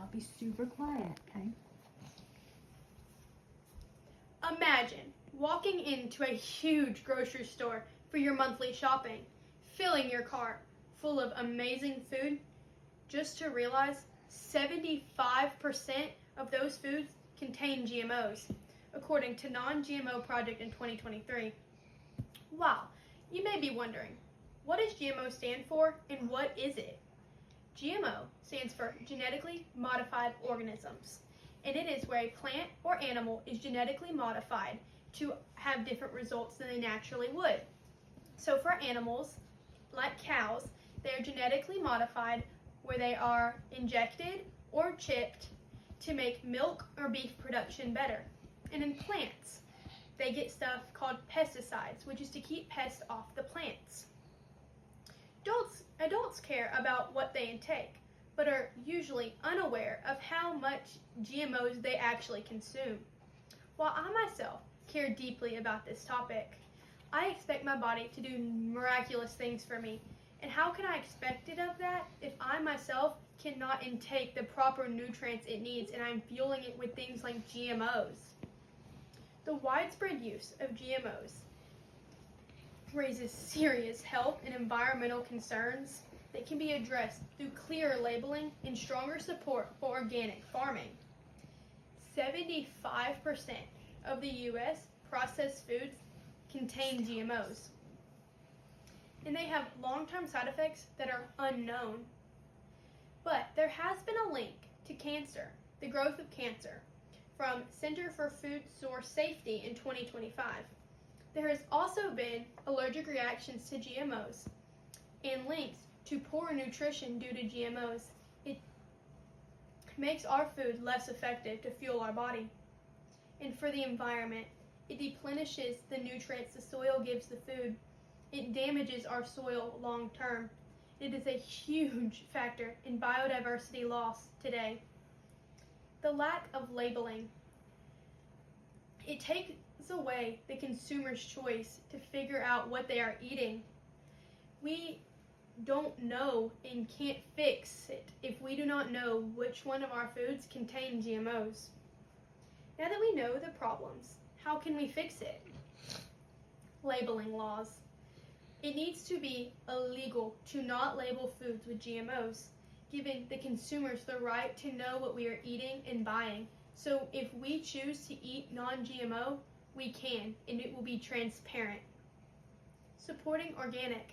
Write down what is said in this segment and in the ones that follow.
I'll be super quiet, okay? Imagine walking into a huge grocery store for your monthly shopping, filling your cart full of amazing food, just to realize 75% of those foods contain GMOs, according to Non-GMO Project in 2023. Wow, you may be wondering, what does GMO stand for and what is it? GMO stands for genetically modified organisms, and it is where a plant or animal is genetically modified to have different results than they naturally would. So for animals, like cows, they are genetically modified where they are injected or chipped to make milk or beef production better. And in plants, they get stuff called pesticides, which is to keep pests off the plants. Adults care about what they intake, but are usually unaware of how much GMOs they actually consume. While I myself care deeply about this topic, I expect my body to do miraculous things for me. And how can I expect it of that if I myself cannot intake the proper nutrients it needs and I'm fueling it with things like GMOs? The widespread use of GMOs raises serious health and environmental concerns that can be addressed through clearer labeling and stronger support for organic farming. 75% of the U.S. processed foods contain GMOs, and they have long-term side effects that are unknown. But there has been a link to cancer, the growth of cancer, from Center for Food Source Safety in 2025. There has also been allergic reactions to GMOs and links to poor nutrition due to GMOs. It makes our food less effective to fuel our body. And for the environment, it deplenishes the nutrients the soil gives the food. It damages our soil long term. It is a huge factor in biodiversity loss today. The lack of labeling. It takes away the consumer's choice to figure out what they are eating. We don't know and can't fix it if we do not know which one of our foods contain GMOs. Now that we know the problems, how can we fix it? Labeling laws. It needs to be illegal to not label foods with GMOs, giving the consumers the right to know what we are eating and buying. So if we choose to eat non-GMO, we can, and it will be transparent. Supporting organic.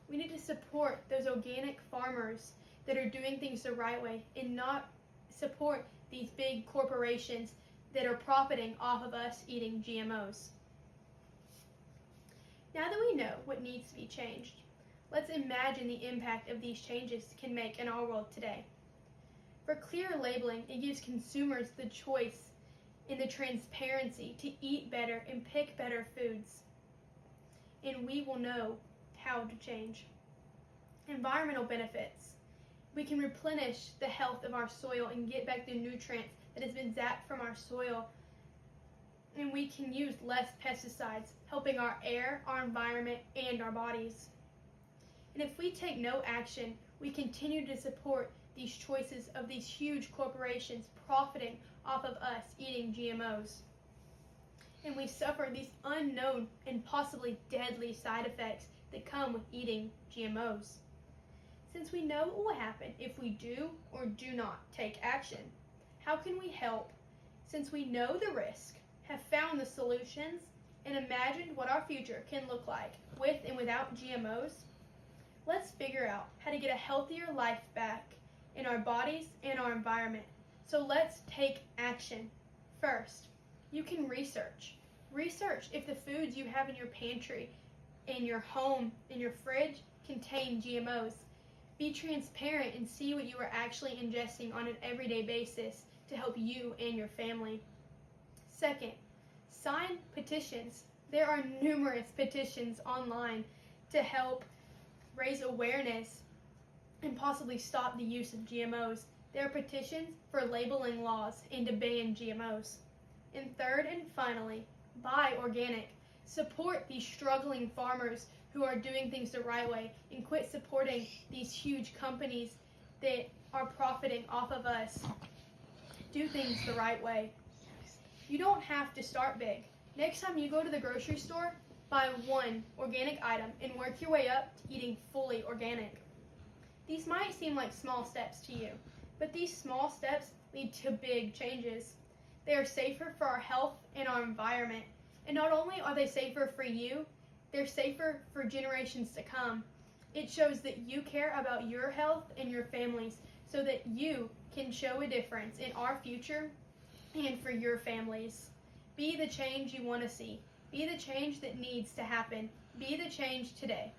We need to support those organic farmers that are doing things the right way and not support these big corporations that are profiting off of us eating GMOs. Now that we know what needs to be changed, let's imagine the impact of these changes can make in our world today. For clear labeling, it gives consumers the choice and the transparency to eat better and pick better foods. And we will know how to change. Environmental benefits. We can replenish the health of our soil and get back the nutrients that has been zapped from our soil. And we can use less pesticides, helping our air, our environment, and our bodies. And if we take no action, we continue to support these choices of these huge corporations profiting off of us eating GMOs. And we suffer these unknown and possibly deadly side effects that come with eating GMOs. Since we know what will happen if we do or do not take action, how can we help? Since we know the risk, have found the solutions, and imagined what our future can look like with and without GMOs, let's figure out how to get a healthier life back in our bodies and our environment. So let's take action. First, you can research. Research if the foods you have in your pantry, in your home, in your fridge contain GMOs. Be transparent and see what you are actually ingesting on an everyday basis to help you and your family. Second, sign petitions. There are numerous petitions online to help raise awareness and possibly stop the use of GMOs. There are petitions for labeling laws and to ban GMOs. And third and finally, buy organic. Support these struggling farmers who are doing things the right way and quit supporting these huge companies that are profiting off of us do things the right way. You don't have to start big. Next time you go to the grocery store, buy one organic item and work your way up to eating fully organic. These might seem like small steps to you, but these small steps lead to big changes. They are safer for our health and our environment. And not only are they safer for you, they're safer for generations to come. It shows that you care about your health and your families so that you can show a difference in our future and for your families. Be the change you want to see. Be the change that needs to happen. Be the change today.